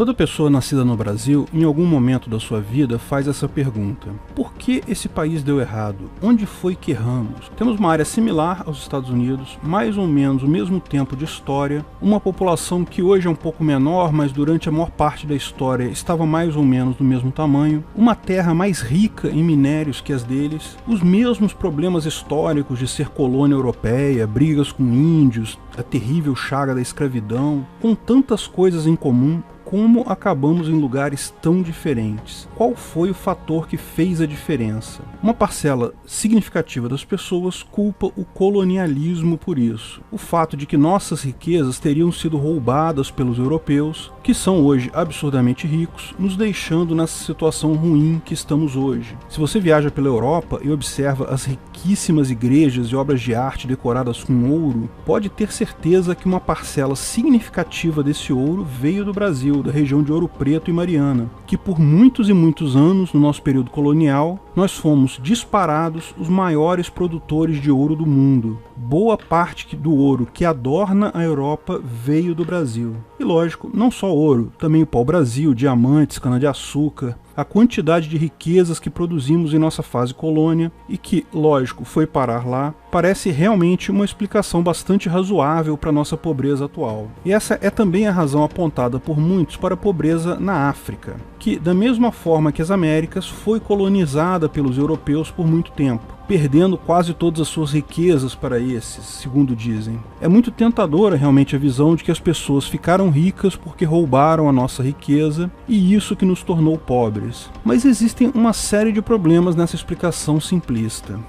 Toda pessoa nascida no Brasil, em algum momento da sua vida, faz essa pergunta: por que esse país deu errado? Onde foi que erramos? Temos uma área similar aos Estados Unidos, mais ou menos o mesmo tempo de história, uma população que hoje é um pouco menor, mas durante a maior parte da história estava mais ou menos do mesmo tamanho, uma terra mais rica em minérios que as deles, os mesmos problemas históricos de ser colônia europeia, brigas com índios, a terrível chaga da escravidão, com tantas coisas em comum. Como acabamos em lugares tão diferentes? Qual foi o fator que fez a diferença? Uma parcela significativa das pessoas culpa o colonialismo por isso. O fato de que nossas riquezas teriam sido roubadas pelos europeus, que são hoje absurdamente ricos, nos deixando nessa situação ruim que estamos hoje. Se você viaja pela Europa e observa as riquíssimas igrejas e obras de arte decoradas com ouro, pode ter certeza que uma parcela significativa desse ouro veio do Brasil, da região de Ouro Preto e Mariana, que por muitos e muitos anos, no nosso período colonial, nós fomos disparados os maiores produtores de ouro do mundo. Boa parte do ouro que adorna a Europa veio do Brasil. E lógico, não só ouro, também o pau-brasil, diamantes, cana-de-açúcar, a quantidade de riquezas que produzimos em nossa fase colônia e que, lógico, foi parar lá, parece realmente uma explicação bastante razoável para a nossa pobreza atual. E essa é também a razão apontada por muitos para a pobreza na África, que, da mesma forma que as Américas, foi colonizada pelos europeus por muito tempo, perdendo quase todas as suas riquezas para esses, segundo dizem. É muito tentadora realmente a visão de que as pessoas ficaram ricas porque roubaram a nossa riqueza e isso que nos tornou pobres. Mas existem uma série de problemas nessa explicação simplista.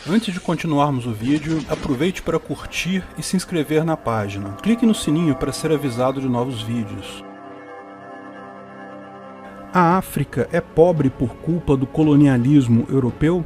Antes de continuarmos o vídeo, aproveite para curtir e se inscrever na página. Clique no sininho para ser avisado de novos vídeos. A África é pobre por culpa do colonialismo europeu?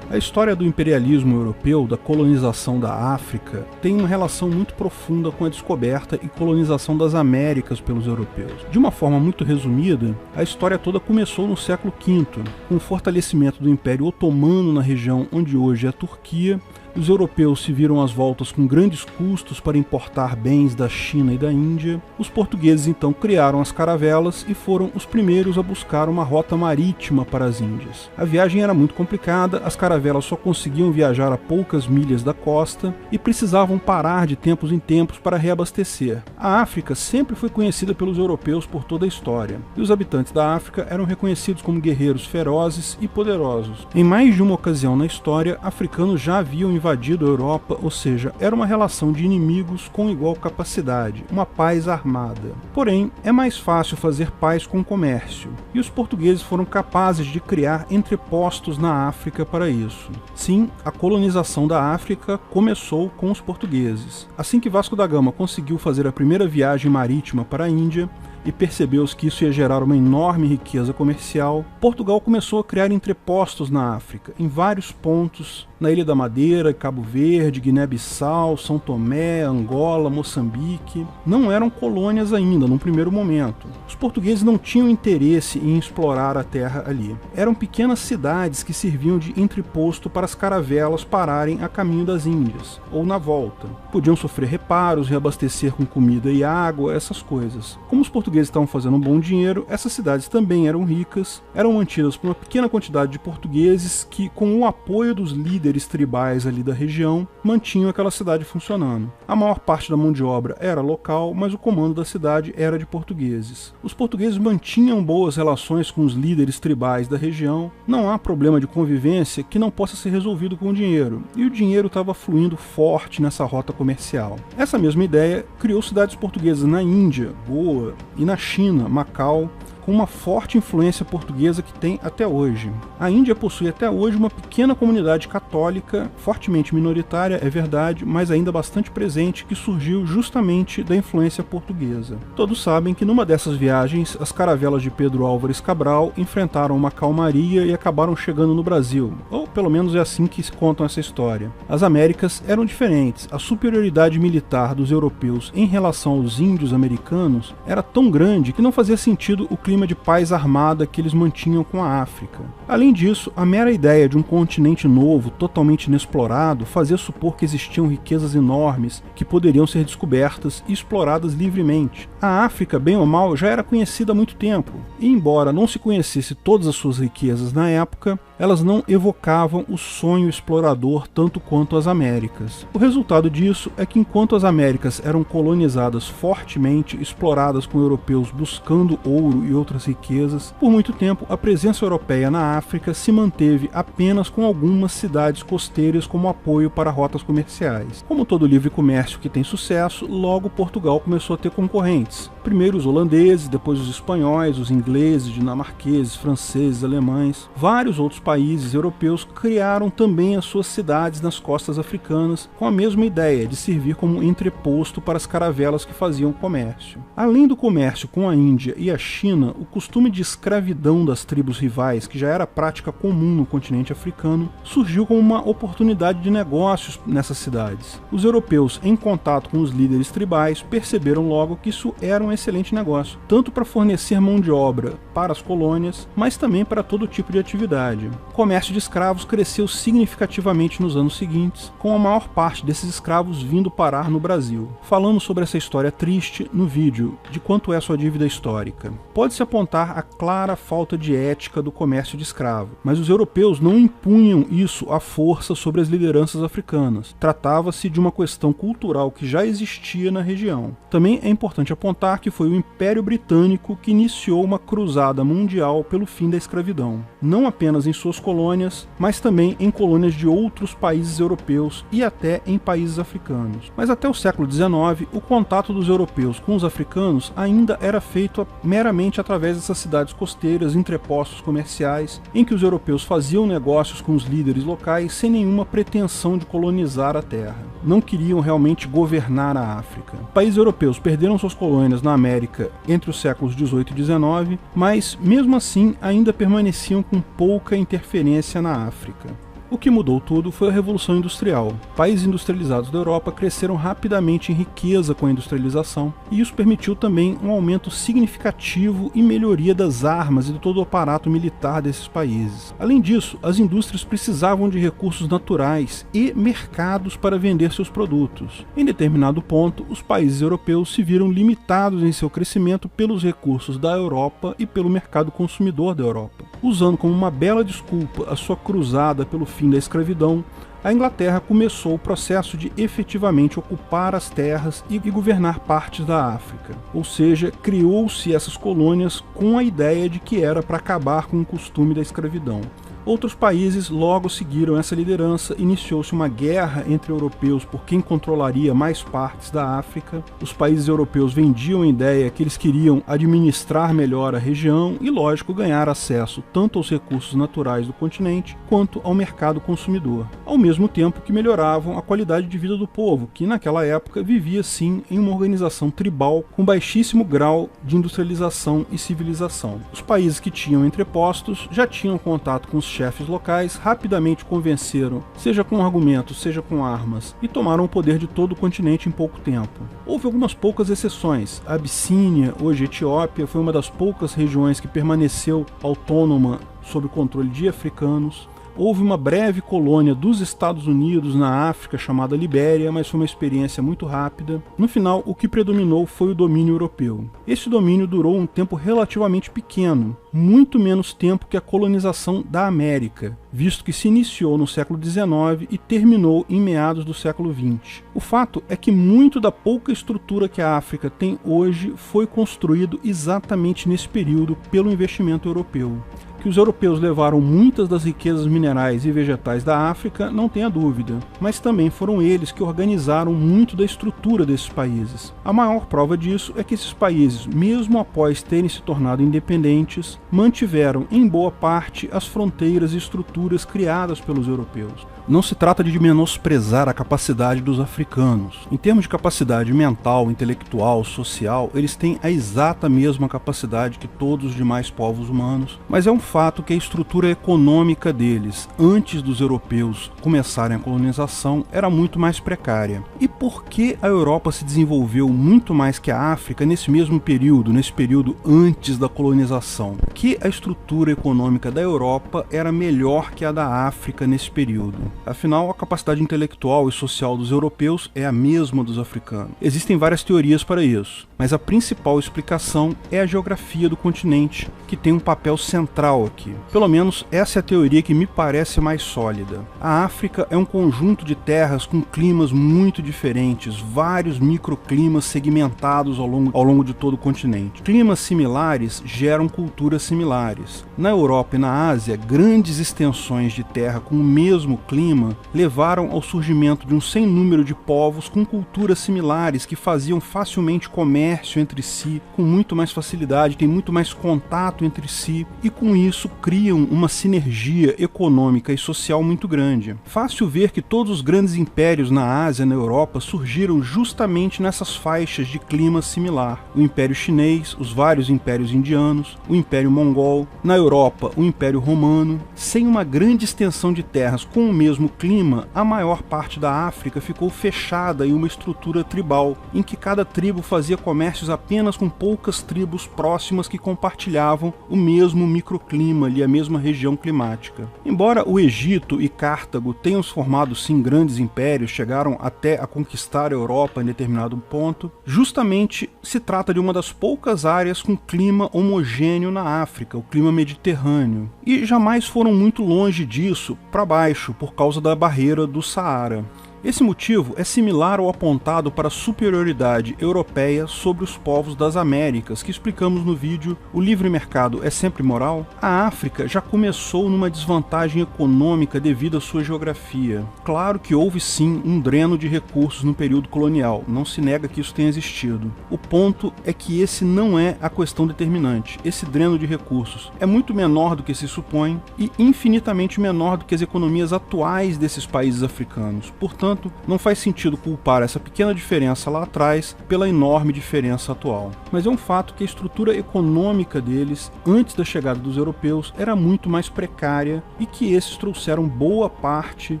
A história do imperialismo europeu, da colonização da África, tem uma relação muito profunda com a descoberta e colonização das Américas pelos europeus. De uma forma muito resumida, a história toda começou no século V, com o fortalecimento do Império Otomano na região onde hoje é a Turquia. Os europeus se viram às voltas com grandes custos para importar bens da China e da Índia. Os portugueses então criaram as caravelas e foram os primeiros a buscar uma rota marítima para as Índias. A viagem era muito complicada, as caravelas só conseguiam viajar a poucas milhas da costa e precisavam parar de tempos em tempos para reabastecer. A África sempre foi conhecida pelos europeus por toda a história, e os habitantes da África eram reconhecidos como guerreiros ferozes e poderosos. Em mais de uma ocasião na história, africanos já haviam invadido a Europa, ou seja, era uma relação de inimigos com igual capacidade, uma paz armada. Porém, é mais fácil fazer paz com o comércio, e os portugueses foram capazes de criar entrepostos na África para isso. Sim, a colonização da África começou com os portugueses. Assim que Vasco da Gama conseguiu fazer a primeira viagem marítima para a Índia, e percebeu que isso ia gerar uma enorme riqueza comercial, Portugal começou a criar entrepostos na África, em vários pontos, na Ilha da Madeira, Cabo Verde, Guiné-Bissau, São Tomé, Angola, Moçambique. Não eram colônias ainda, num primeiro momento. Os portugueses não tinham interesse em explorar a terra ali. Eram pequenas cidades que serviam de entreposto para as caravelas pararem a caminho das Índias, ou na volta. Podiam sofrer reparos, reabastecer com comida e água, essas coisas. Como os portugueses estavam fazendo um bom dinheiro, essas cidades também eram ricas, eram mantidas por uma pequena quantidade de portugueses que, com o apoio dos líderes tribais ali da região, mantinham aquela cidade funcionando. A maior parte da mão de obra era local, mas o comando da cidade era de portugueses. Os portugueses mantinham boas relações com os líderes tribais da região, não há problema de convivência que não possa ser resolvido com o dinheiro, e o dinheiro estava fluindo forte nessa rota comercial. Essa mesma ideia criou cidades portuguesas na Índia, Goa, e na China, Macau, com uma forte influência portuguesa que tem até hoje. A Índia possui até hoje uma pequena comunidade católica, fortemente minoritária, é verdade, mas ainda bastante presente, que surgiu justamente da influência portuguesa. Todos sabem que numa dessas viagens, as caravelas de Pedro Álvares Cabral enfrentaram uma calmaria e acabaram chegando no Brasil, ou pelo menos é assim que se contam essa história. As Américas eram diferentes, a superioridade militar dos europeus em relação aos índios americanos era tão grande que não fazia sentido o clima de paz armada que eles mantinham com a África. Além disso, a mera ideia de um continente novo, totalmente inexplorado, fazia supor que existiam riquezas enormes que poderiam ser descobertas e exploradas livremente. A África, bem ou mal, já era conhecida há muito tempo, e embora não se conhecesse todas as suas riquezas na época, elas não evocavam o sonho explorador tanto quanto as Américas. O resultado disso é que enquanto as Américas eram colonizadas fortemente, exploradas com europeus buscando ouro e outras riquezas, por muito tempo a presença europeia na África se manteve apenas com algumas cidades costeiras como apoio para rotas comerciais. Como todo livre comércio que tem sucesso, logo Portugal começou a ter concorrentes. Primeiro os holandeses, depois os espanhóis, os ingleses, dinamarqueses, franceses, alemães. Vários outros países europeus criaram também as suas cidades nas costas africanas com a mesma ideia de servir como entreposto para as caravelas que faziam comércio. Além do comércio com a Índia e a China, o costume de escravidão das tribos rivais, que já era prática comum no continente africano, surgiu como uma oportunidade de negócios nessas cidades. Os europeus, em contato com os líderes tribais, perceberam logo que isso era um excelente negócio, tanto para fornecer mão de obra para as colônias, mas também para todo tipo de atividade. O comércio de escravos cresceu significativamente nos anos seguintes, com a maior parte desses escravos vindo parar no Brasil. Falamos sobre essa história triste no vídeo de quanto é sua dívida histórica. Pode-se apontar a clara falta de ética do comércio de escravo, mas os europeus não impunham isso à força sobre as lideranças africanas. Tratava-se de uma questão cultural que já existia na região. Também é importante apontar que foi o Império Britânico que iniciou uma cruzada mundial pelo fim da escravidão, não apenas em suas colônias, mas também em colônias de outros países europeus e até em países africanos. Mas até o século XIX, o contato dos europeus com os africanos ainda era feito meramente através dessas cidades costeiras, entrepostos comerciais, em que os europeus faziam negócios com os líderes locais sem nenhuma pretensão de colonizar a terra. Não queriam realmente governar a África. Países europeus perderam suas colônias na América entre os séculos XVIII e XIX, mas mesmo assim ainda permaneciam com pouca interferência na África. O que mudou tudo foi a Revolução Industrial. Países industrializados da Europa cresceram rapidamente em riqueza com a industrialização, e isso permitiu também um aumento significativo e melhoria das armas e de todo o aparato militar desses países. Além disso, as indústrias precisavam de recursos naturais e mercados para vender seus produtos. Em determinado ponto, os países europeus se viram limitados em seu crescimento pelos recursos da Europa e pelo mercado consumidor da Europa. Usando como uma bela desculpa a sua cruzada pelo fim da escravidão, a Inglaterra começou o processo de efetivamente ocupar as terras e governar partes da África. Ou seja, criou-se essas colônias com a ideia de que era para acabar com o costume da escravidão. Outros países logo seguiram essa liderança, iniciou-se uma guerra entre europeus por quem controlaria mais partes da África. Os países europeus vendiam a ideia que eles queriam administrar melhor a região e, lógico, ganhar acesso tanto aos recursos naturais do continente quanto ao mercado consumidor, ao mesmo tempo que melhoravam a qualidade de vida do povo, que naquela época vivia sim em uma organização tribal com baixíssimo grau de industrialização e civilização. Os países que tinham entrepostos já tinham contato com os chefes locais, rapidamente convenceram, seja com argumentos, seja com armas, e tomaram o poder de todo o continente em pouco tempo. Houve algumas poucas exceções. A Abissínia, hoje Etiópia, foi uma das poucas regiões que permaneceu autônoma sob o controle de africanos. Houve uma breve colônia dos Estados Unidos na África chamada Libéria, mas foi uma experiência muito rápida. No final, o que predominou foi o domínio europeu. Esse domínio durou um tempo relativamente pequeno, muito menos tempo que a colonização da América, visto que se iniciou no século XIX e terminou em meados do século XX. O fato é que muito da pouca estrutura que a África tem hoje foi construído exatamente nesse período pelo investimento europeu. Que os europeus levaram muitas das riquezas minerais e vegetais da África, não tenha dúvida, mas também foram eles que organizaram muito da estrutura desses países. A maior prova disso é que esses países, mesmo após terem se tornado independentes, mantiveram em boa parte as fronteiras e estruturas criadas pelos europeus. Não se trata de menosprezar a capacidade dos africanos. Em termos de capacidade mental, intelectual, social, eles têm a exata mesma capacidade que todos os demais povos humanos, mas é um fato que a estrutura econômica deles, antes dos europeus começarem a colonização, era muito mais precária. E por que a Europa se desenvolveu muito mais que a África nesse mesmo período, nesse período antes da colonização? Que a estrutura econômica da Europa era melhor que a da África nesse período? Afinal, a capacidade intelectual e social dos europeus é a mesma dos africanos. Existem várias teorias para isso, mas a principal explicação é a geografia do continente, que tem um papel central aqui. Pelo menos essa é a teoria que me parece mais sólida. A África é um conjunto de terras com climas muito diferentes, vários microclimas segmentados ao longo de todo o continente. Climas similares geram culturas similares. Na Europa e na Ásia, grandes extensões de terra com o mesmo clima levaram ao surgimento de um sem número de povos com culturas similares que faziam facilmente comércio entre si, com muito mais facilidade, têm muito mais contato entre si e com isso criam uma sinergia econômica e social muito grande. Fácil ver que todos os grandes impérios na Ásia e na Europa surgiram justamente nessas faixas de clima similar. O Império Chinês, os vários impérios indianos, o Império Mongol, na Europa o Império Romano. Sem uma grande extensão de terras com o mesmo clima, a maior parte da África ficou fechada em uma estrutura tribal, em que cada tribo fazia comércios apenas com poucas tribos próximas que compartilhavam o mesmo microclima ali, a mesma região climática. Embora o Egito e Cartago tenham se formado sim grandes impérios, chegaram até a conquistar a Europa em determinado ponto, justamente se trata de uma das poucas áreas com clima homogêneo na África, o clima mediterrâneo, e jamais foram muito longe disso para baixo por causa da barreira do Saara. Esse motivo é similar ao apontado para a superioridade europeia sobre os povos das Américas, que explicamos no vídeo O Livre Mercado é Sempre Moral? A África já começou numa desvantagem econômica devido à sua geografia. Claro que houve sim um dreno de recursos no período colonial, não se nega que isso tenha existido. O ponto é que esse não é a questão determinante. Esse dreno de recursos é muito menor do que se supõe e infinitamente menor do que as economias atuais desses países africanos. Portanto, não faz sentido culpar essa pequena diferença lá atrás pela enorme diferença atual. Mas é um fato que a estrutura econômica deles, antes da chegada dos europeus, era muito mais precária e que esses trouxeram boa parte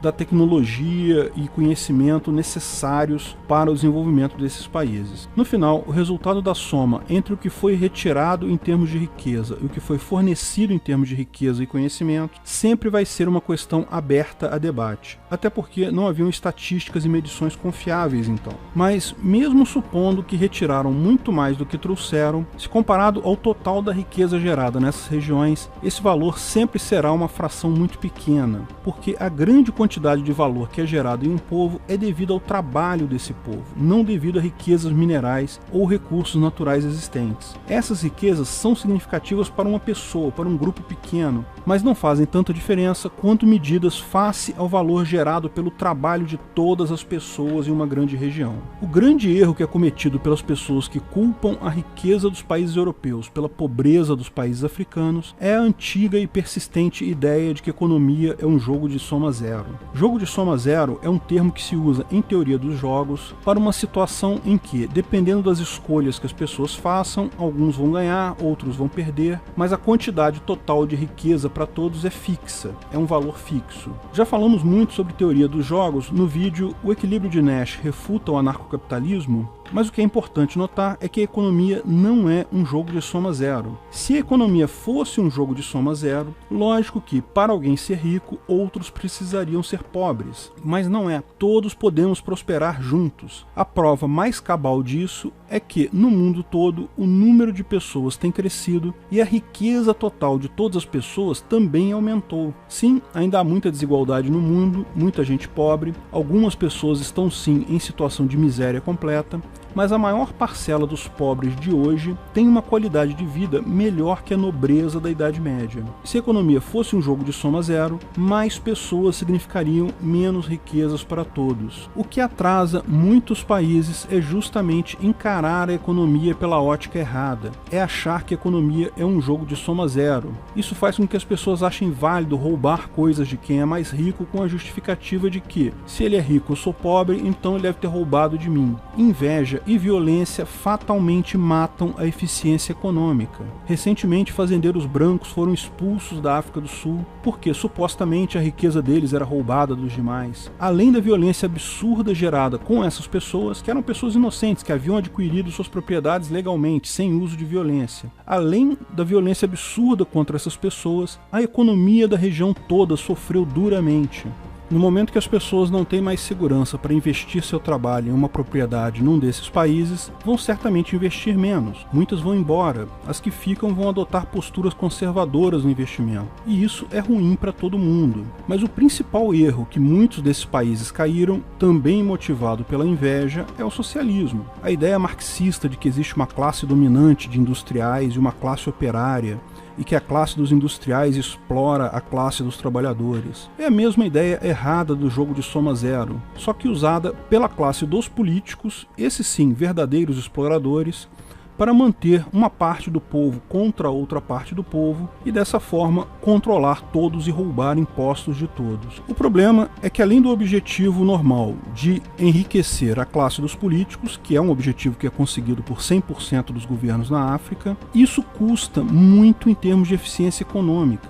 da tecnologia e conhecimento necessários para o desenvolvimento desses países. No final, o resultado da soma entre o que foi retirado em termos de riqueza e o que foi fornecido em termos de riqueza e conhecimento sempre vai ser uma questão aberta a debate. Até porque não haviam estatísticas e medições confiáveis então. Mas mesmo supondo que retiraram muito mais do que trouxeram, se comparado ao total da riqueza gerada nessas regiões, esse valor sempre será uma fração muito pequena, porque a grande quantidade de valor que é gerado em um povo é devido ao trabalho desse povo, não devido a riquezas minerais ou recursos naturais existentes. Essas riquezas são significativas para uma pessoa, para um grupo pequeno, mas não fazem tanta diferença quanto medidas face ao valor gerado pelo trabalho de todas as pessoas em uma grande região. O grande erro que é cometido pelas pessoas que culpam a riqueza dos países europeus pela pobreza dos países africanos é a antiga e persistente ideia de que economia é um jogo de soma zero. Jogo de soma zero é um termo que se usa em teoria dos jogos para uma situação em que, dependendo das escolhas que as pessoas façam, alguns vão ganhar, outros vão perder, mas a quantidade total de riqueza para todos é fixa, é um valor fixo. Já falamos muito sobre teoria dos jogos no vídeo O Equilíbrio de Nash refuta o anarcocapitalismo, mas o que é importante notar é que a economia não é um jogo de soma zero. Se a economia fosse um jogo de soma zero, lógico que, para alguém ser rico, outros precisariam ser pobres. Mas não é. Todos podemos prosperar juntos. A prova mais cabal disso é que, no mundo todo, o número de pessoas tem crescido e a riqueza total de todas as pessoas também aumentou. Sim, ainda há muita desigualdade no mundo, muita gente pobre, algumas pessoas estão sim em situação de miséria completa, mas a maior parcela dos pobres de hoje tem uma qualidade de vida melhor que a nobreza da Idade Média. Se a economia fosse um jogo de soma zero, mais pessoas significariam menos riquezas para todos. O que atrasa muitos países é justamente encarar a economia pela ótica errada, é achar que a economia é um jogo de soma zero. Isso faz com que as pessoas achem válido roubar coisas de quem é mais rico com a justificativa de que, se ele é rico eu sou pobre, então ele deve ter roubado de mim. Inveja e violência fatalmente matam a eficiência econômica. Recentemente, fazendeiros brancos foram expulsos da África do Sul porque supostamente a riqueza deles era roubada dos demais. Além da violência absurda gerada com essas pessoas, que eram pessoas inocentes, que haviam adquirido suas propriedades legalmente, sem uso de violência. Além da violência absurda contra essas pessoas, a economia da região toda sofreu duramente. No momento que as pessoas não têm mais segurança para investir seu trabalho em uma propriedade num desses países, vão certamente investir menos. Muitas vão embora, as que ficam vão adotar posturas conservadoras no investimento. E isso é ruim para todo mundo. Mas o principal erro que muitos desses países caíram, também motivado pela inveja, é o socialismo. A ideia marxista de que existe uma classe dominante de industriais e uma classe operária, e que a classe dos industriais explora a classe dos trabalhadores. É a mesma ideia errada do jogo de soma zero, só que usada pela classe dos políticos, esses sim, verdadeiros exploradores, para manter uma parte do povo contra outra parte do povo e dessa forma controlar todos e roubar impostos de todos. O problema é que, além do objetivo normal de enriquecer a classe dos políticos, que é um objetivo que é conseguido por 100% dos governos na África, isso custa muito em termos de eficiência econômica,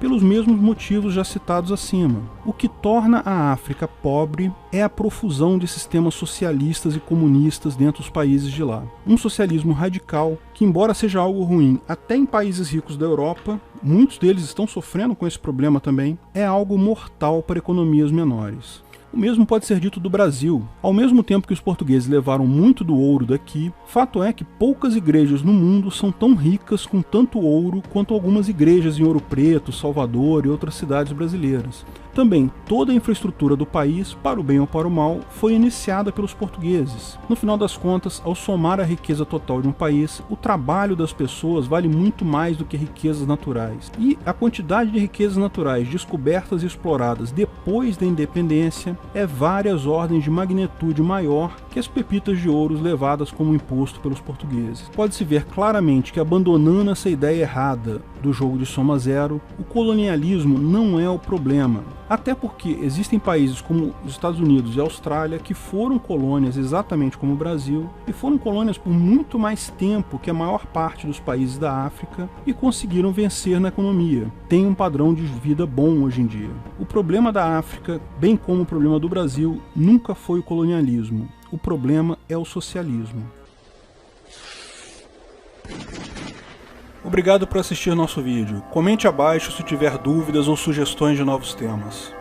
pelos mesmos motivos já citados acima. O que torna a África pobre é a profusão de sistemas socialistas e comunistas dentro dos países de lá. Um socialismo radical que, embora seja algo ruim até em países ricos da Europa, muitos deles estão sofrendo com esse problema também, é algo mortal para economias menores. O mesmo pode ser dito do Brasil. Ao mesmo tempo que os portugueses levaram muito do ouro daqui, fato é que poucas igrejas no mundo são tão ricas com tanto ouro quanto algumas igrejas em Ouro Preto, Salvador e outras cidades brasileiras. Também, toda a infraestrutura do país, para o bem ou para o mal, foi iniciada pelos portugueses. No final das contas, ao somar a riqueza total de um país, o trabalho das pessoas vale muito mais do que riquezas naturais. E a quantidade de riquezas naturais descobertas e exploradas depois da independência é várias ordens de magnitude maior que as pepitas de ouro levadas como imposto pelos portugueses. Pode-se ver claramente que, abandonando essa ideia errada do jogo de soma zero, o colonialismo não é o problema. Até porque existem países como os Estados Unidos e a Austrália que foram colônias exatamente como o Brasil e foram colônias por muito mais tempo que a maior parte dos países da África e conseguiram vencer na economia. Tem um padrão de vida bom hoje em dia. O problema da África, bem como o problema do Brasil, nunca foi o colonialismo. O problema é o socialismo. Obrigado por assistir nosso vídeo. Comente abaixo se tiver dúvidas ou sugestões de novos temas.